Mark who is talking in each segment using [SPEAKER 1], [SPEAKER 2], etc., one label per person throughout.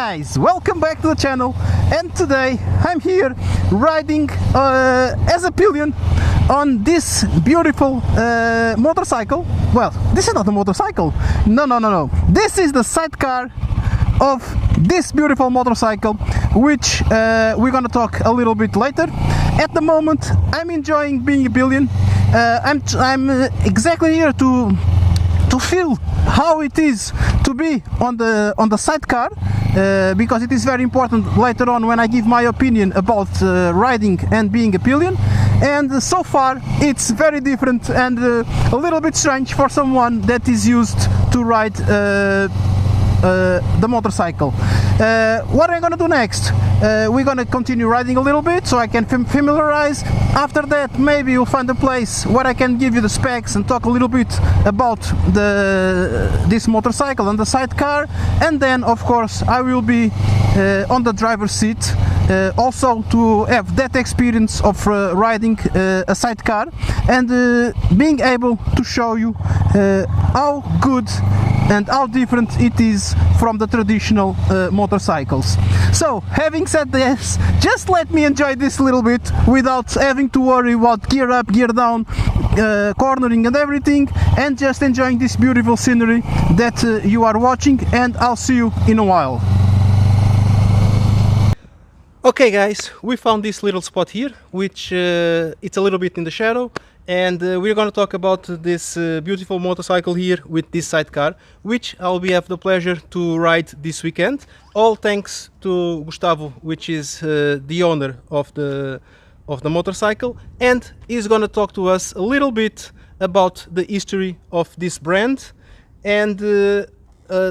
[SPEAKER 1] guys, welcome back to the channel, and today I'm here riding as a pillion on this beautiful motorcycle. Well, this is not a motorcycle, no, this is the sidecar of this beautiful motorcycle, which we're gonna talk a little bit later. At the moment I'm enjoying being a pillion. I'm exactly here to feel how it is to be on the sidecar, because it is very important later on when I give my opinion about riding and being a pillion. And so far it's very different and a little bit strange for someone that is used to ride the motorcycle. What I'm gonna do next? We're gonna continue riding a little bit so I can familiarize. After that, maybe you'll find a place where I can give you the specs and talk a little bit about this motorcycle and the sidecar. And then, of course, I will be on the driver's seat, also to have that experience of riding a sidecar and being able to show you how good and how different it is from the traditional motorcycles. So, having said this, just let me enjoy this a little bit without having to worry about gear up, gear down, cornering and everything, and just enjoying this beautiful scenery that you are watching, and I'll see you in a while. Okay guys, we found this little spot here, which it's a little bit in the shadow, and we're going to talk about this beautiful motorcycle here with this sidecar, which I'll have the pleasure to ride this weekend, all thanks to Gustavo, which is the owner of the motorcycle, and he's going to talk to us a little bit about the history of this brand and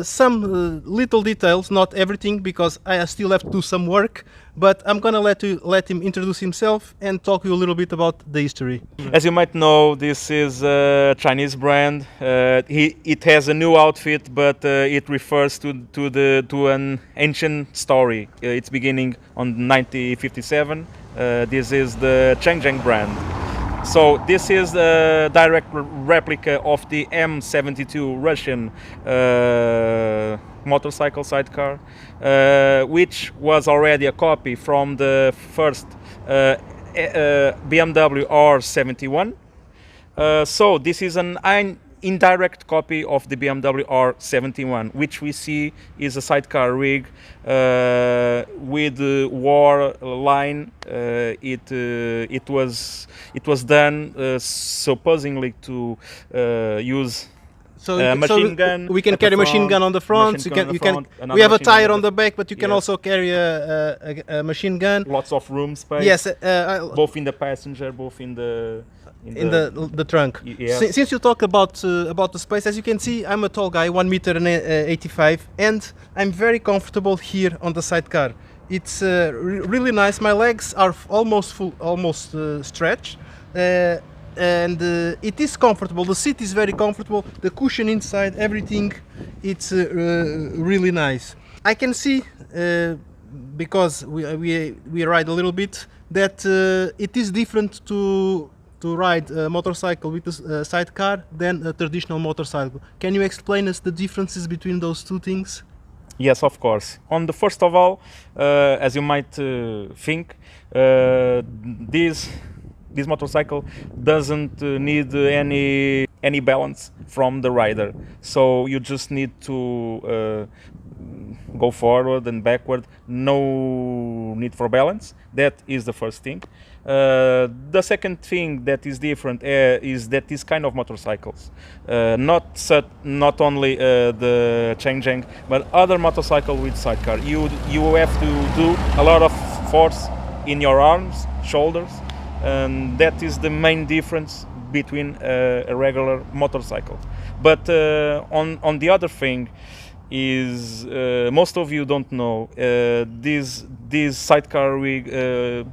[SPEAKER 1] some little details, not everything, because I still have to do some work, but I'm gonna let him introduce himself and talk to you a little bit about the history.
[SPEAKER 2] As you might know, this is a Chinese brand. It has a new outfit, but it refers to an ancient story. It's beginning on 1957. This is the ChangJiang brand. So this is a direct replica of the M72 Russian motorcycle sidecar, which was already a copy from the first BMW R71. So this is an indirect copy of the BMW R71, which we see is a sidecar rig with war line. It was done supposedly to use machine gun.
[SPEAKER 1] We can carry machine gun on the front. We have a tire on the back, but you can also carry a machine gun.
[SPEAKER 2] Lots of room space.
[SPEAKER 1] Yes,
[SPEAKER 2] both in the passenger, both in the
[SPEAKER 1] trunk.
[SPEAKER 2] Yes.
[SPEAKER 1] Since you talk about the space, as you can see, I'm a tall guy, 1.85 m, and I'm very comfortable here on the sidecar. It's really nice. My legs are almost stretched, and it is comfortable. The seat is very comfortable. The cushion inside, everything, it's really nice. I can see, because we ride a little bit, that it is different to ride a motorcycle with a sidecar than a traditional motorcycle. Can you explain us the differences between those two things?
[SPEAKER 2] Yes, of course. On the first of all, as you might think, this motorcycle doesn't need any balance from the rider. So you just need to go forward and backward. No need for balance. That is the first thing. The second thing that is different is that these kind of motorcycles, not only the ChangJiang, but other motorcycle with sidecar, you have to do a lot of force in your arms, shoulders, and that is the main difference between a regular motorcycle. But on the other thing is, most of you don't know, this sidecar rig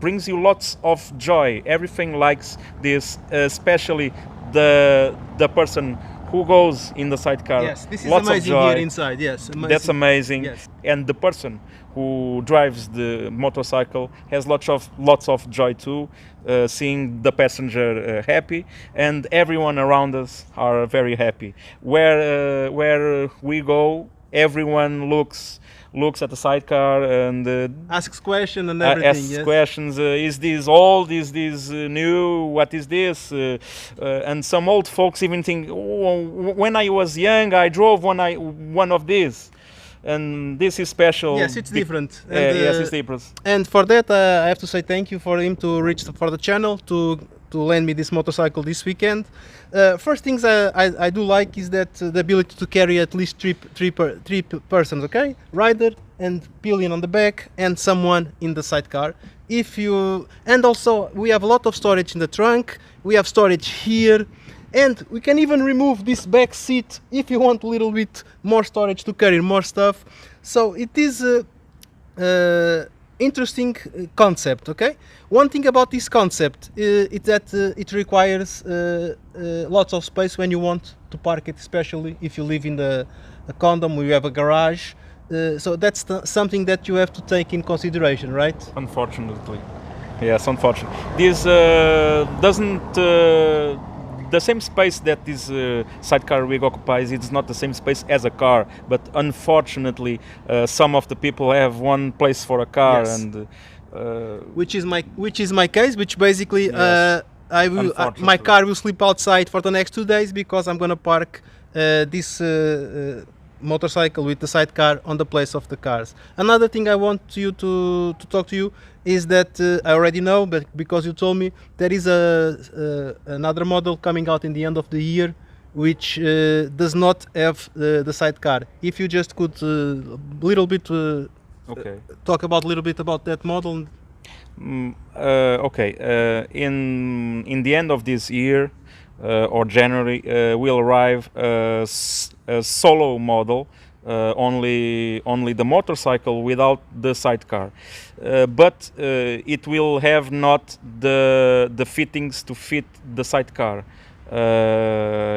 [SPEAKER 2] brings you lots of joy. Everything likes this, especially the person who goes in the sidecar.
[SPEAKER 1] Yes, this is
[SPEAKER 2] lots
[SPEAKER 1] amazing
[SPEAKER 2] of joy.
[SPEAKER 1] here inside. Yes, amazing.
[SPEAKER 2] That's amazing.
[SPEAKER 1] Yes.
[SPEAKER 2] And the person who drives the motorcycle has lots of joy too, seeing the passenger happy, and everyone around us are very happy. Where we go, everyone looks at the sidecar and
[SPEAKER 1] asks questions and everything.
[SPEAKER 2] asks
[SPEAKER 1] Yes.
[SPEAKER 2] questions. Is this old? Is this new? What is this? And some old folks even think, oh, when I was young, I drove one of these, and this is special.
[SPEAKER 1] Yes, it's different.
[SPEAKER 2] Yes, it's different.
[SPEAKER 1] And for that, I have to say thank you for him to reach for the channel to lend me this motorcycle this weekend. First things I do like is that the ability to carry at least three persons, okay? Rider and pillion on the back and someone in the sidecar. And also we have a lot of storage in the trunk, we have storage here, and we can even remove this back seat if you want a little bit more storage to carry more stuff. So it is interesting concept, okay? One thing about this concept is that it requires lots of space when you want to park it, especially if you live in a condom where you have a garage. So that's something that you have to take in consideration, right?
[SPEAKER 2] Unfortunately. Yes, unfortunately. This doesn't... the same space that this sidecar rig occupies, it's not the same space as a car, but unfortunately some of the people have one place for a car. Yes. And
[SPEAKER 1] which is my case, which basically
[SPEAKER 2] yes,
[SPEAKER 1] my car will sleep outside for the next 2 days because I'm gonna park this motorcycle with the sidecar on the place of the cars. Another thing I want you to talk to you is that I already know, but because you told me, there is another model coming out in the end of the year which does not have the sidecar. If you just could little bit talk about a little bit about that model.
[SPEAKER 2] Okay, in the end of this year or January will arrive a solo model, only the motorcycle without the sidecar, but it will have not the fittings to fit the sidecar.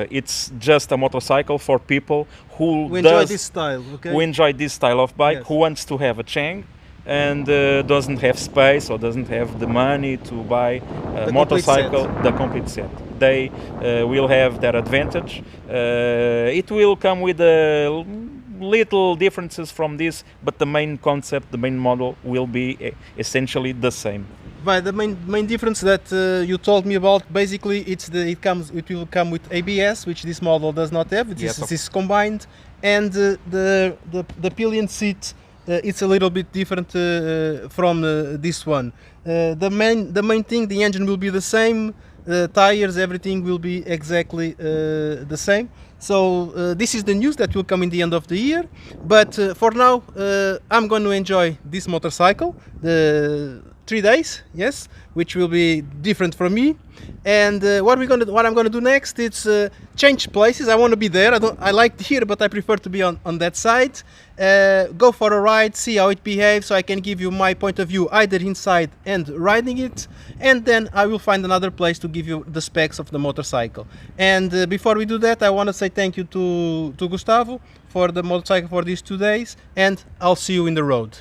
[SPEAKER 2] It's just a motorcycle for people who
[SPEAKER 1] enjoy this style, okay?
[SPEAKER 2] Who enjoy this style of bike,
[SPEAKER 1] yes,
[SPEAKER 2] who wants to have a Chang and doesn't have space or doesn't have the money to buy a motorcycle, the complete set. They will have that advantage. It will come with little differences from this, but the main concept, the main model will be essentially the same.
[SPEAKER 1] But the main difference that you told me about, basically, it will come with ABS, which this model does not have. This is combined, and the pillion seat, it's a little bit different from this one. The main thing, the engine will be the same, tires, everything will be exactly the same. So this is the news that will come in the end of the year. But for now, I'm going to enjoy this motorcycle, the 3 days, yes, which will be different from me. And what I'm gonna do next is change places. I want to be there. I like here, but I prefer to be on that side. Go for a ride, see how it behaves, so I can give you my point of view either inside and riding it, and then I will find another place to give you the specs of the motorcycle. And before we do that, I want to say thank you to Gustavo for the motorcycle for these 2 days, and I'll see you in the road.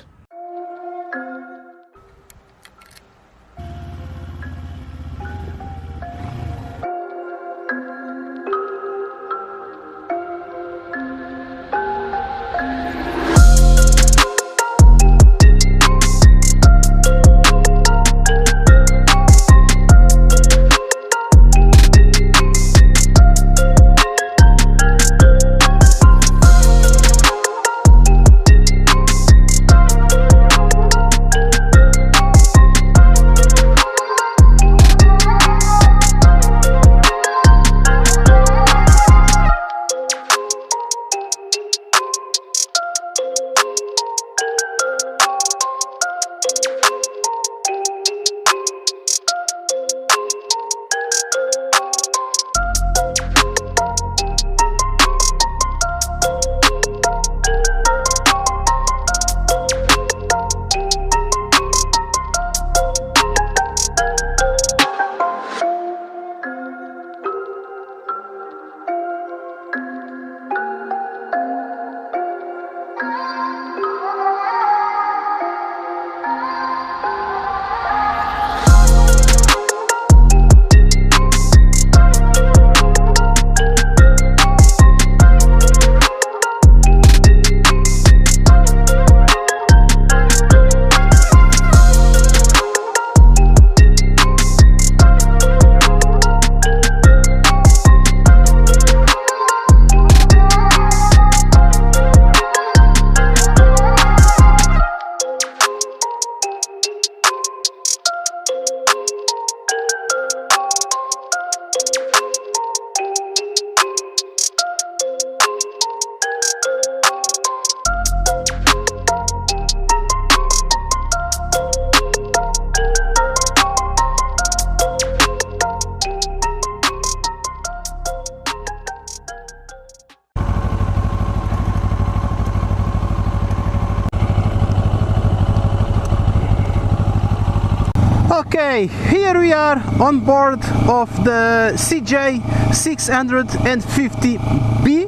[SPEAKER 1] Okay, here we are on board of the CJ650B,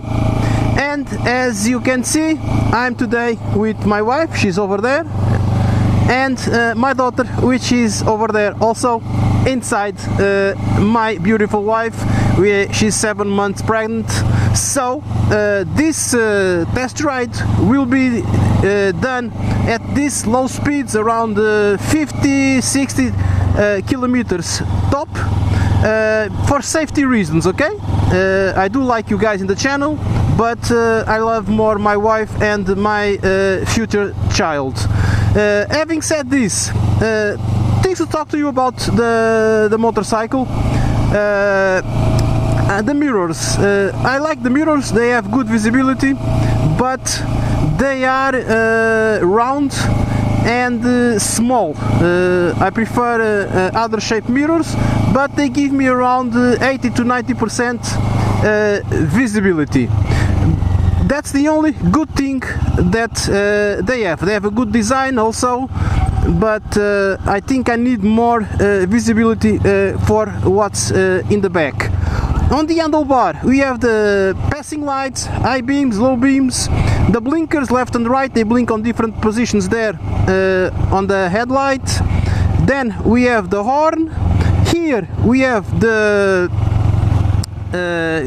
[SPEAKER 1] and as you can see, I'm today with my wife, she's over there, and my daughter, which is over there also inside. My beautiful wife, she's 7 months pregnant. So this test ride will be done at these low speeds, around 50-60 kilometers top, for safety reasons. Okay, I do like you guys in the channel, but I love more my wife and my future child. Having said this, things to talk to you about the motorcycle. The mirrors, I like the mirrors, they have good visibility, but they are round and small. I prefer other shape mirrors, but they give me around 80 to 90% visibility. That's the only good thing that they have. They have a good design also, but I think I need more visibility for what's in the back. On the handlebar we have the passing lights, high beams, low beams, the blinkers left and right, they blink on different positions there on the headlight. Then we have the horn. Here we have the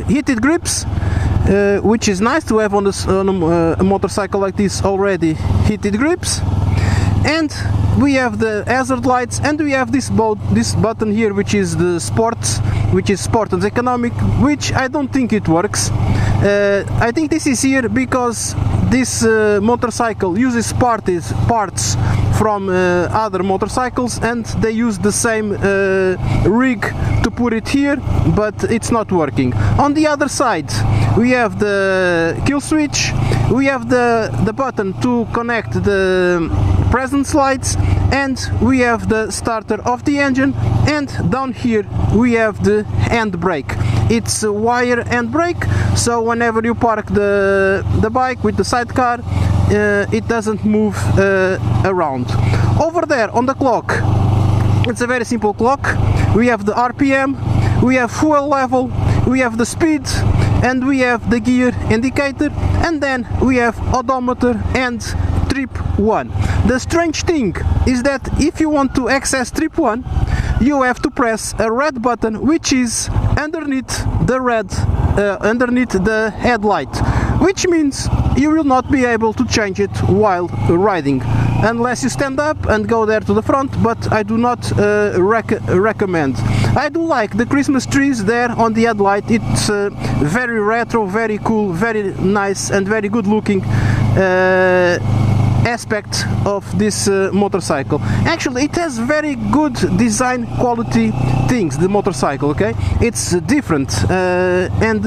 [SPEAKER 1] heated grips, which is nice to have on a motorcycle like this already, heated grips. And we have the hazard lights, and we have this button here, which is the sports, which is sport and economic, which I don't think it works. I think this is here because this motorcycle uses parts from other motorcycles, and they use the same rig to put it here, but it's not working. On the other side we have the kill switch, we have the button to connect the presence lights, and we have the starter of the engine, and down here we have the handbrake. It's a wire handbrake, so whenever you park the bike with the sidecar, it doesn't move around. Over there on the clock, it's a very simple clock. We have the RPM, we have fuel level, we have the speed, and we have the gear indicator, and then we have odometer and trip 1. The strange thing is that if you want to access trip 1, you have to press a red button, which is underneath the headlight, which means you will not be able to change it while riding unless you stand up and go there to the front, but I do not recommend. I do like the Christmas trees there on the headlight. It's very retro, very cool, very nice and very good looking aspect of this motorcycle. Actually, it has very good design quality things, the motorcycle. Okay, it's different, and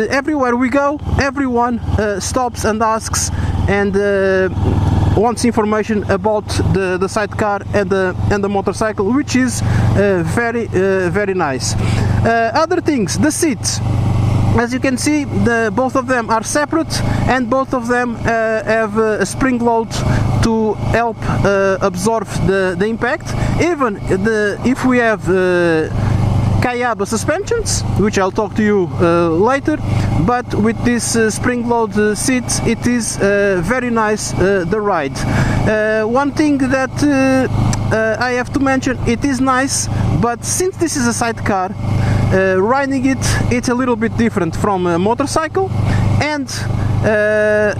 [SPEAKER 1] everywhere we go, everyone stops and asks and wants information about the sidecar and the motorcycle, which is very nice. Other things, the seats. As you can see, both of them are separate, and both of them have a spring load to help absorb the impact. Even if we have Kayaba suspensions, which I'll talk to you later, but with this spring load seats, it is very nice, the ride. One thing that I have to mention, it is nice, but since this is a sidecar, riding it's a little bit different from a motorcycle, and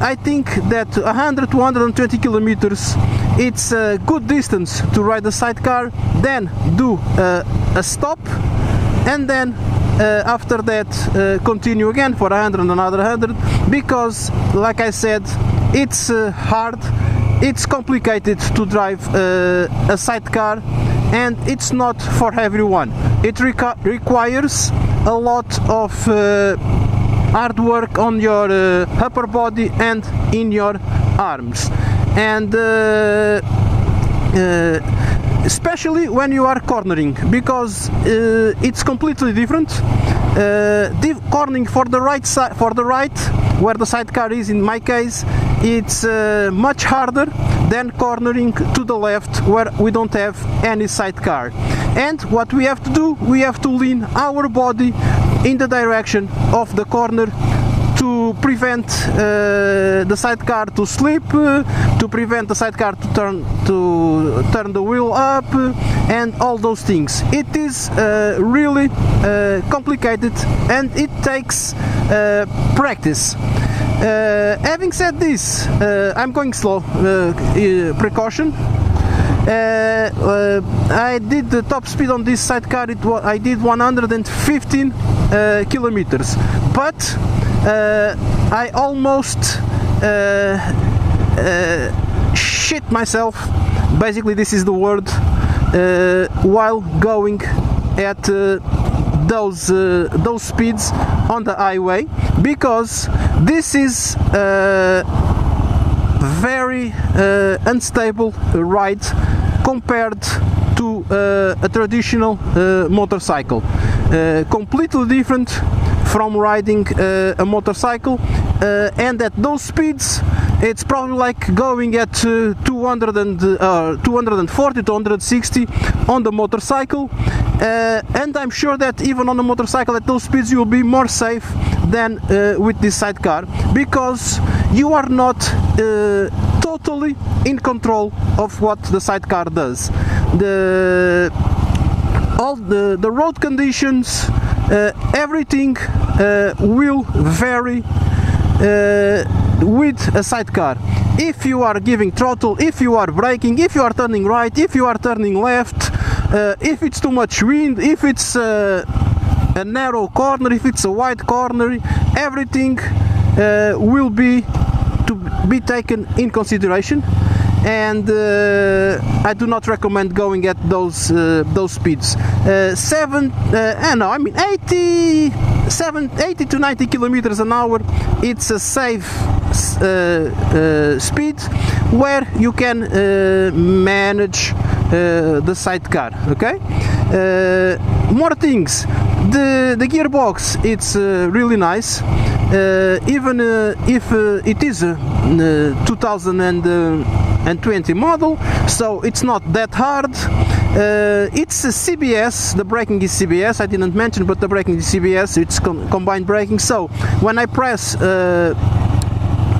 [SPEAKER 1] I think that 100 to 120 kilometers, it's a good distance to ride a sidecar, then do a stop, and then after that continue again for 100 and another 100, because like I said, it's hard, it's complicated to drive a sidecar, and it's not for everyone. it requires a lot of hard work on your upper body and in your arms, and especially when you are cornering, because it's completely different. Cornering for the right side, where the sidecar is, in my case, it's much harder than cornering to the left, where we don't have any sidecar. And what we have to do, we have to lean our body in the direction of the corner to prevent the sidecar to slip, to prevent the sidecar to turn the wheel up, and all those things. It is really complicated, and it takes practice. Having said this, I'm going slow, precaution. I did the top speed on this sidecar, I did 115 kilometers, but I almost shit myself, basically this is the word, while going at those speeds on the highway, because this is very unstable ride compared to a traditional motorcycle. Completely different from riding a motorcycle, and at those speeds it's probably like going at 240, 260 on the motorcycle, and I'm sure that even on the motorcycle at those speeds you'll be more safe than with this sidecar, because you are not totally in control of what the sidecar does. All the road conditions, everything will vary with a sidecar. If you are giving throttle, if you are braking, if you are turning right, if you are turning left, if it's too much wind, if it's a narrow corner, if it's a wide corner, everything will be to be taken in consideration, and I do not recommend going at those speeds. 80 to 90 kilometers an hour, it's a safe speed where you can manage the sidecar. Okay. More things. The gearbox, it's really nice, even if it is a 2020 model, so it's not that hard. It's a CBS, the braking is CBS, I didn't mention, but the braking is CBS, it's combined braking, so when I press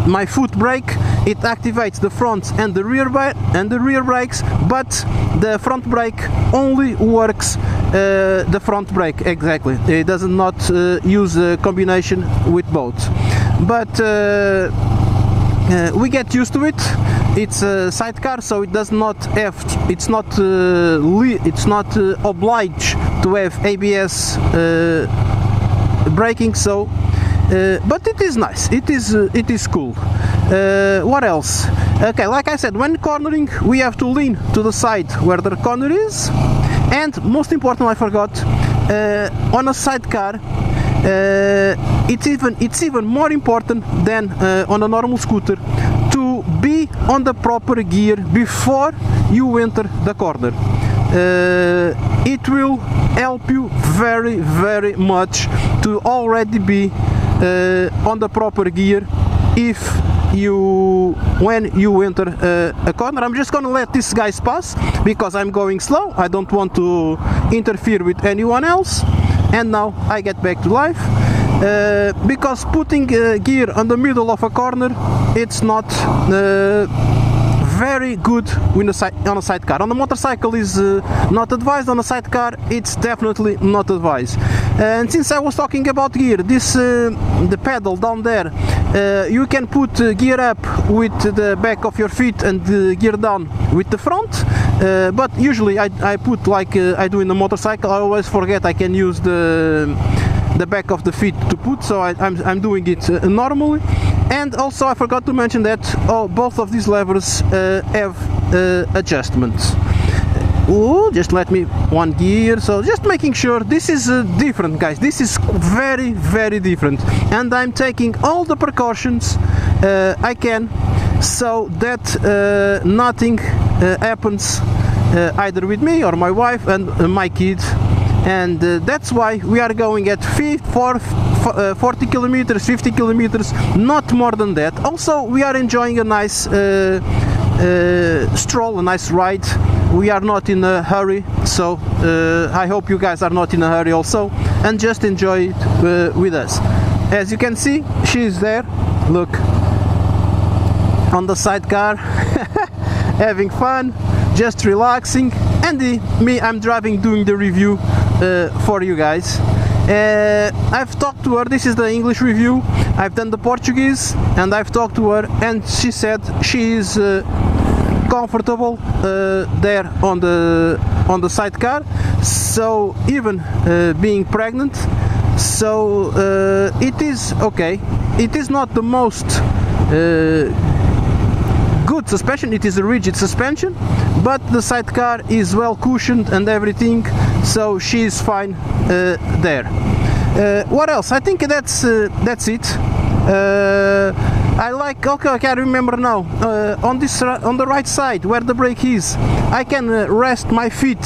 [SPEAKER 1] my foot brake, it activates the front and the rear brakes, but the front brake only works the front brake, exactly. It does not use a combination with both, but we get used to it. It's a sidecar, so it does not have, it's not obliged to have ABS braking, so but it is nice, it is cool. What else? Okay, like I said, when cornering we have to lean to the side where the corner is, and most important, I forgot, on a sidecar it's even more important than on a normal scooter to be on the proper gear before you enter the corner. It will help you very, very much to already be on the proper gear when you enter a corner. I'm just gonna let these guys pass because I'm going slow. I don't want to interfere with anyone else. And now I get back to life, because putting gear on the middle of a corner, it's not very good on a sidecar. On a motorcycle is not advised, on a sidecar it's definitely not advised. And since I was talking about gear, the pedal down there, you can put gear up with the back of your feet and gear down with the front, but usually I put like I do in a motorcycle. I always forget I can use the back of the feet to put, so I'm doing it normally. And also I forgot to mention that both of these levers have adjustments. Ooh, just let me one gear. So just making sure this is different, guys. This is very, very different, and I'm taking all the precautions I can so that nothing happens either with me or my wife and my kids. And that's why we are going at 40 kilometers, 50 kilometers, not more than that. Also, we are enjoying a nice stroll, a nice ride. We are not in a hurry, so I hope you guys are not in a hurry also, and just enjoy it with us. As you can see, she is there, look, on the sidecar, having fun, just relaxing, and me, I'm driving, doing the review for you guys. I've talked to her, this is the English review, I've done the Portuguese, and I've talked to her, and she said she is comfortable there on the sidecar, so even being pregnant, so it is okay. It is not the most good suspension, it is a rigid suspension, but the sidecar is well cushioned and everything, so she is fine there. What else? I think that's it. I like, okay, I can remember now, on the right side where the brake is, I can rest my feet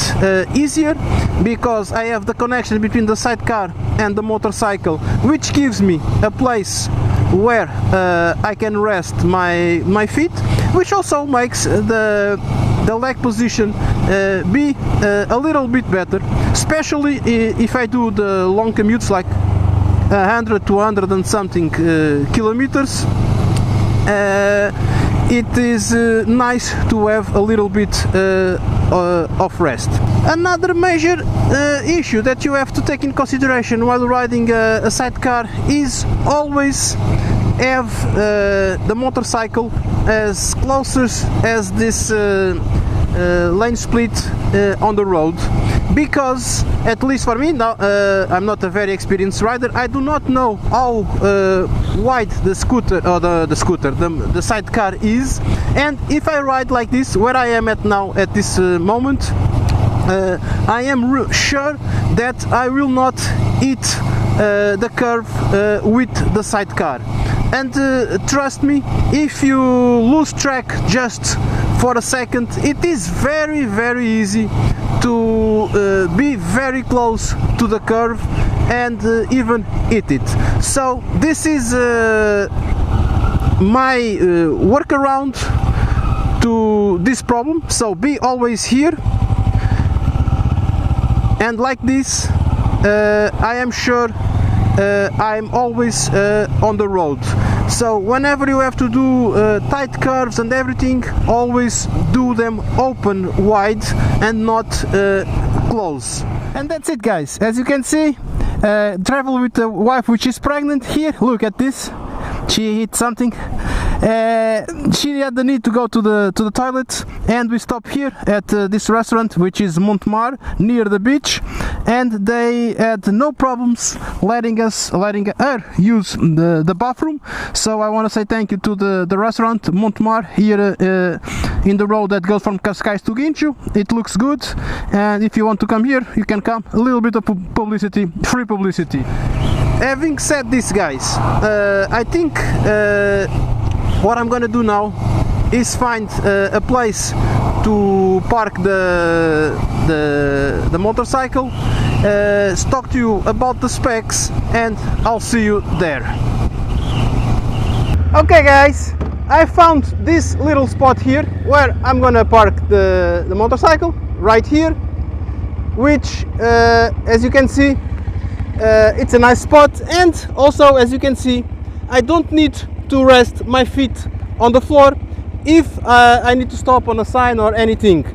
[SPEAKER 1] easier because I have the connection between the sidecar and the motorcycle, which gives me a place where I can rest my feet, which also makes the leg position be a little bit better, especially if I do the long commutes like 100 to 100 and something kilometers. It is nice to have a little bit of rest. Another major issue that you have to take in consideration while riding a sidecar is always have the motorcycle as close as this lane split on the road, because at least for me, now I'm not a very experienced rider, I do not know how wide the scooter or the sidecar is, and if I ride like this where I am at now at this moment, I am sure that I will not hit the curve with the sidecar. And trust me, if you lose track just for a second, it is very, very easy to be very close to the curve and even hit it. So this is my workaround to this problem. So be always here, and like this I am sure I'm always on the road. So whenever you have to do tight curves and everything, always do them open wide and not close. And that's it, guys. As you can see, travel with the wife which is pregnant. Here, look at this, she hit something. She had the need to go to the toilet, and we stopped here at this restaurant which is Montemar, near the beach, and they had no problems letting her use the bathroom. So I want to say thank you to the restaurant Montemar here in the road that goes from Cascais to Guincho. It looks good, and if you want to come here, you can come. A little bit of publicity, free publicity. Having said this, guys, I think what I'm gonna do now is find a place to park the motorcycle, talk to you about the specs, and I'll see you there. Okay, guys, I found this little spot here where I'm gonna park the motorcycle, right here, which as you can see, it's a nice spot, and also as you can see, I don't need to rest my feet on the floor if I need to stop on a sign or anything.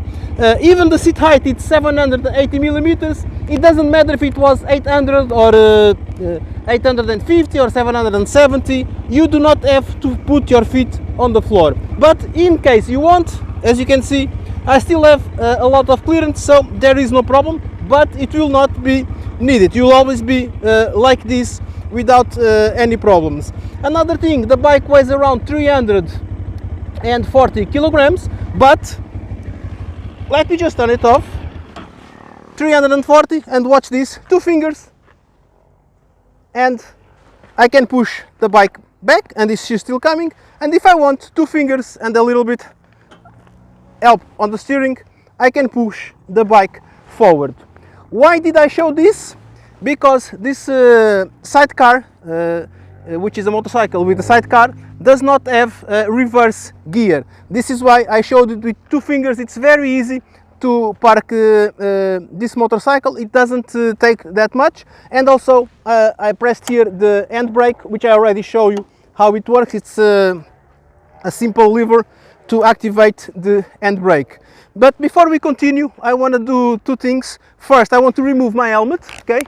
[SPEAKER 1] Even the seat height, it's 780 millimeters. It doesn't matter if it was 800 or 850 or 770. You do not have to put your feet on the floor. But in case you want, as you can see, I still have a lot of clearance, so there is no problem, but it will not be needed. You will always be like this without any problems. Another thing, the bike weighs around 340 kilograms, but let me just turn it off. 340, and watch this, 2 fingers, and I can push the bike back, and she's still coming. And if I want 2 fingers and a little bit help on the steering, I can push the bike forward. Why did I show this? Because this sidecar, which is a motorcycle with a sidecar, does not have reverse gear. This is why I showed it with 2 fingers. It's very easy to park this motorcycle. It doesn't take that much. And also I pressed here the handbrake, which I already showed you how it works. It's a simple lever to activate the handbrake. But before we continue, I want to do 2 things. First, I want to remove my helmet. Okay,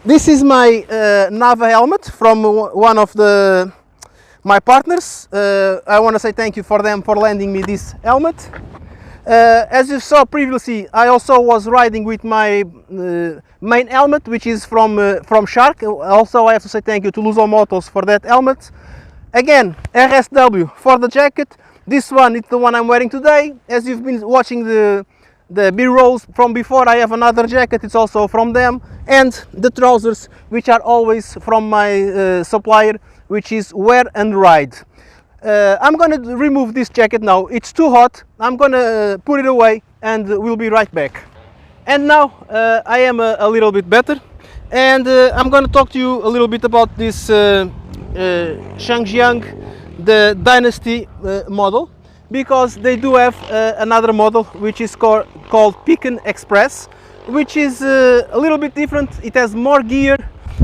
[SPEAKER 1] this is my Nava helmet from one of my partners. I want to say thank you for them for lending me this helmet. As you saw previously, I also was riding with my main helmet, which is from Shark. Also, I have to say thank you to Luso Motos for that helmet. Again, RSW for the jacket. This one is the one I'm wearing today. As you've been watching the B-rolls from before, I have another jacket, it's also from them. And the trousers, which are always from my supplier, which is Wear and Ride. I'm gonna remove this jacket now. It's too hot. I'm gonna put it away and we'll be right back. And now I am a little bit better, and I'm gonna talk to you a little bit about this ChangJiang, the Dynasty model, because they do have another model which is called Pekin Express, which is a little bit different. It has more gear,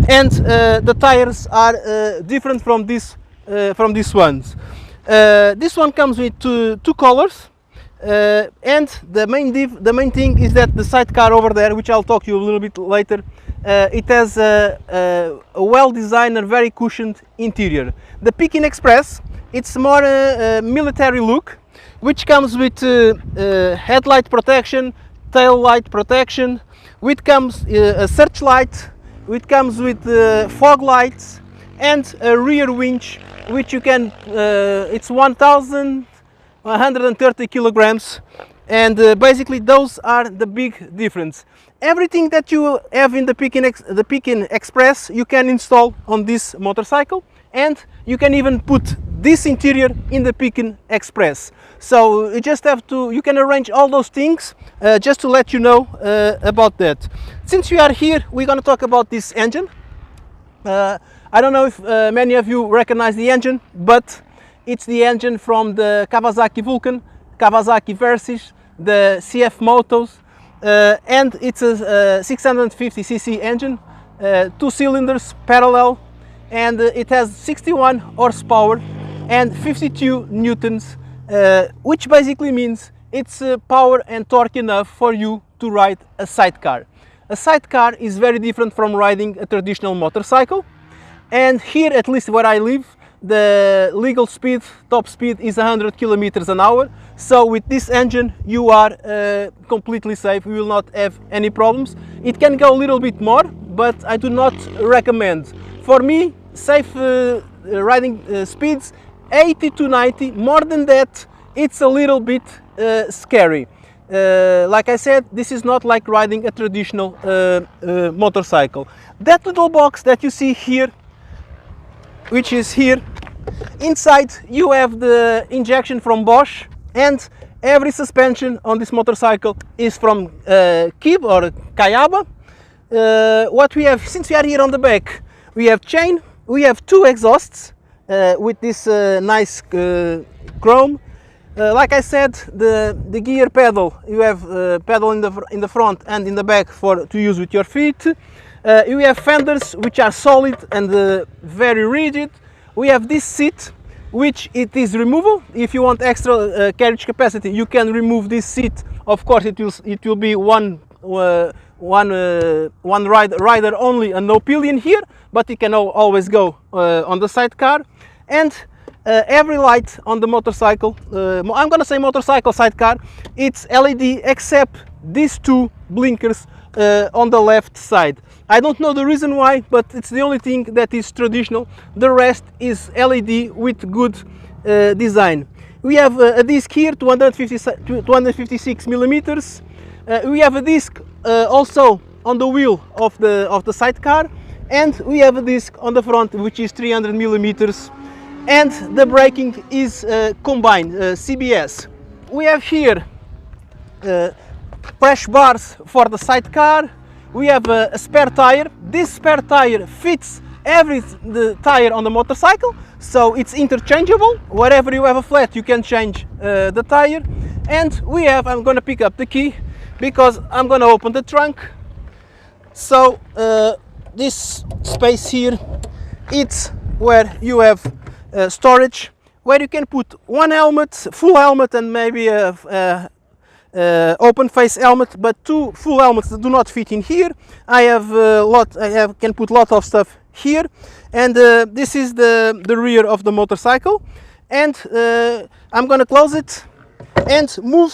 [SPEAKER 1] and the tires are different from these ones. This one comes with two colors, and the main thing is that the sidecar over there, which I'll talk to you a little bit later, it has a well-designed and very cushioned interior. The Pekin Express, it's more military look, which comes with headlight protection, tail light protection, which comes a searchlight, which comes with fog lights, and a rear winch, which you can, it's 1,130 kilograms, and basically those are the big difference. Everything that you have in the Pekin Express you can install on this motorcycle, and you can even put this interior in the Pekin Express. So you just have to, you can arrange all those things, just to let you know about that. Since we are here, we're going to talk about this engine. I don't know if many of you recognize the engine, but it's the engine from the Kawasaki Vulcan, Kawasaki Versys, the CF Motos, and it's a 650cc engine, 2 cylinders parallel, and it has 61 horsepower and 52 newtons, which basically means it's power and torque enough for you to ride a sidecar. A sidecar is very different from riding a traditional motorcycle, and here, at least where I live, the legal speed, top speed, is 100 kilometers an hour. So with this engine you are completely safe. You will not have any problems. It can go a little bit more, but I do not recommend. For me, safe riding speeds 80 to 90. More than that, it's a little bit scary. Like I said, this is not like riding a traditional motorcycle. That little box that you see here, which is here, inside you have the injection from Bosch, and every suspension on this motorcycle is from Kib or Kayaba. What we have, since we are here on the back, we have chain, we have 2 exhausts with this nice chrome. Like I said, the gear pedal, you have pedal in the front and in the back to use with your feet. You have fenders which are solid and very rigid. We have this seat, which it is removable. If you want extra carriage capacity, you can remove this seat. Of course, it will be one rider only and no pillion here, but it can always go on the sidecar. And every light on the motorcycle, I'm gonna say motorcycle sidecar, it's LED except these 2 blinkers on the left side. I don't know the reason why, but it's the only thing that is traditional. The rest is LED with good design. We have a disc here, 256 millimeters. We have a disc also on the wheel of the sidecar, and we have a disc on the front which is 300 millimeters, and the braking is combined CBS. We have here crash bars for the sidecar. We have a spare tire. This spare tire fits the tire on the motorcycle, so it's interchangeable. Wherever you have a flat, you can change the tire. And we have, I'm going to pick up the key because I'm going to open the trunk. So this space here, it's where you have storage, where you can put one helmet, full helmet, and maybe a open face helmet, but two full helmets that do not fit in here. I can put lot of stuff here, and this is the rear of the motorcycle, and I'm gonna close it and move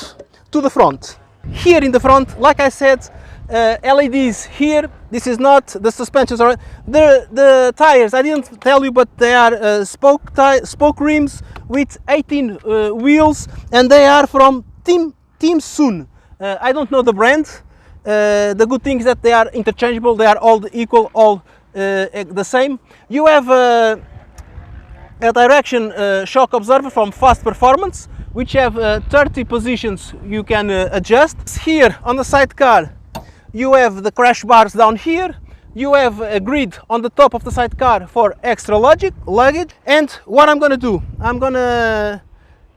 [SPEAKER 1] to the front. Here in the front, like I said, LEDs here. This is not the suspensions, or the tires. I didn't tell you, but they are spoke rims with 18 wheels, and they are from Team Sun. I don't know the brand. The good thing is that they are interchangeable. They are all equal, all the same. You have a direction shock absorber from Fast Performance, which have 30 positions you can adjust. Here on the sidecar, you have the crash bars down here. You have a grid on the top of the sidecar for extra luggage. And what I'm gonna do, I'm gonna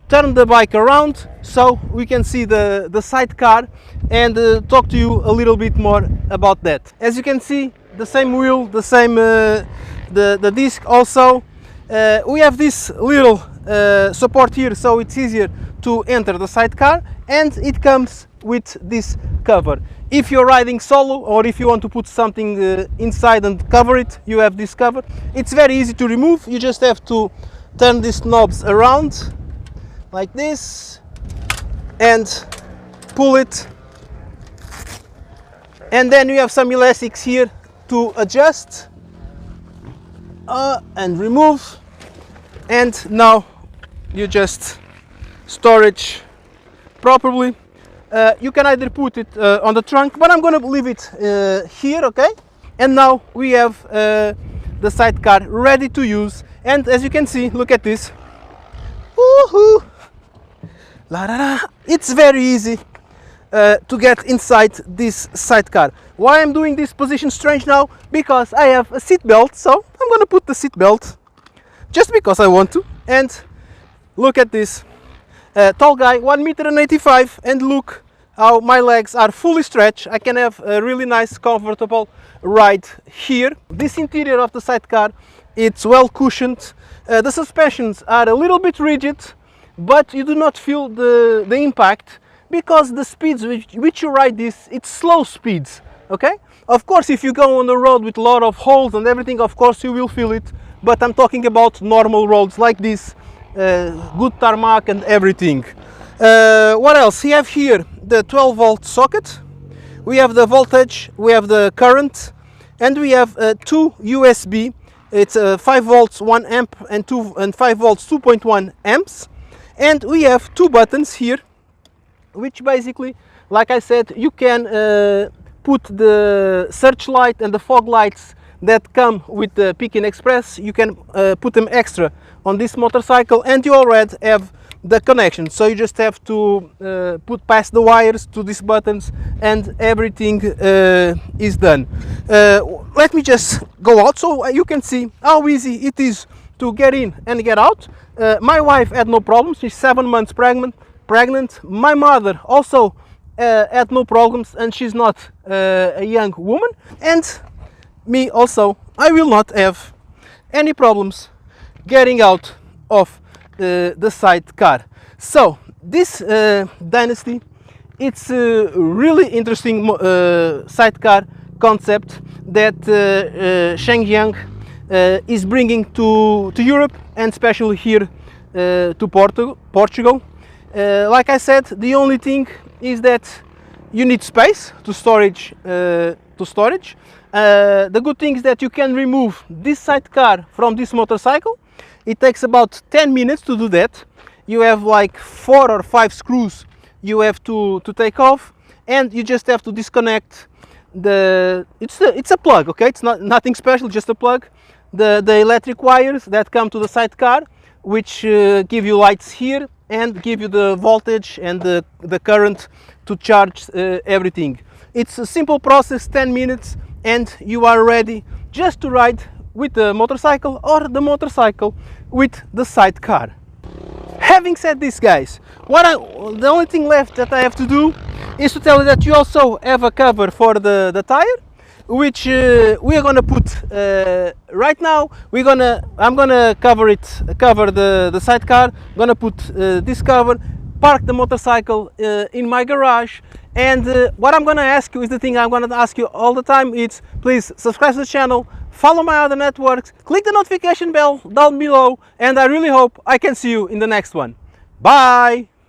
[SPEAKER 1] turn the bike around so we can see the sidecar and talk to you a little bit more about that. As you can see, the same wheel, the same the disc also. We have this little support here, so it's easier to enter the sidecar, and it comes with this cover. If you're riding solo, or if you want to put something inside and cover it, you have this cover. It's very easy to remove. You just have to turn these knobs around like this and pull it, and then you have some elastics here to adjust and remove, and now you just storage properly. You can either put it on the trunk, but I'm gonna leave it here, okay? And now we have the sidecar ready to use, and as you can see, look at this. Woohoo! La da da. It's very easy to get inside this sidecar. Why I'm doing this position strange now? Because I have a seat belt, so I'm gonna put the seat belt just because I want to. And look at this tall guy, 1.85 m, and look how my legs are fully stretched. I can have a really nice comfortable ride here. This interior of the sidecar, it's well cushioned. The suspensions are a little bit rigid, but you do not feel the impact, because the speeds which you ride this, it's slow speeds, okay? Of course, if you go on the road with a lot of holes and everything, of course you will feel it, but I'm talking about normal roads like this, good tarmac and everything. What else? We have here the 12-volt socket, we have the voltage, we have the current, and we have two USB. It's 5 volts 1 amp and 5 volts 2.1 amps. And we have two buttons here, which basically, like I said, you can put the searchlight and the fog lights that come with the Pekin Express. You can put them extra on this motorcycle, and you already have the connection. So you just have to put past the wires to these buttons, and everything is done. Let me just go out so you can see how easy it is to get in and get out. My wife had no problems. She's 7 months pregnant. My mother also had no problems, and she's not a young woman. And me also, I will not have any problems getting out of the sidecar. So this Dynasty, it's a really interesting sidecar concept that ChangJiang is bringing to Europe, and especially here to Portugal. Like I said, the only thing is that you need space to storage. The good thing is that you can remove this sidecar from this motorcycle. It takes about 10 minutes to do that, you have like 4 or 5 screws you have to take off, and you just have to disconnect it's a plug, okay? It's nothing special, just a plug. The electric wires that come to the sidecar, which give you lights here and give you the voltage and the current to charge everything. It's a simple process, 10 minutes, and you are ready just to ride with the motorcycle or the motorcycle with the sidecar. Having said this, guys, the only thing left that I have to do is to tell you that you also have a cover for the tire, which we are gonna put right now. I'm gonna cover the sidecar. Gonna put this cover, park the motorcycle in my garage, and what I'm gonna ask you is the thing I'm gonna ask you all the time. It's please subscribe to the channel, follow my other networks, click the notification bell down below, and I really hope I can see you in the next one. Bye!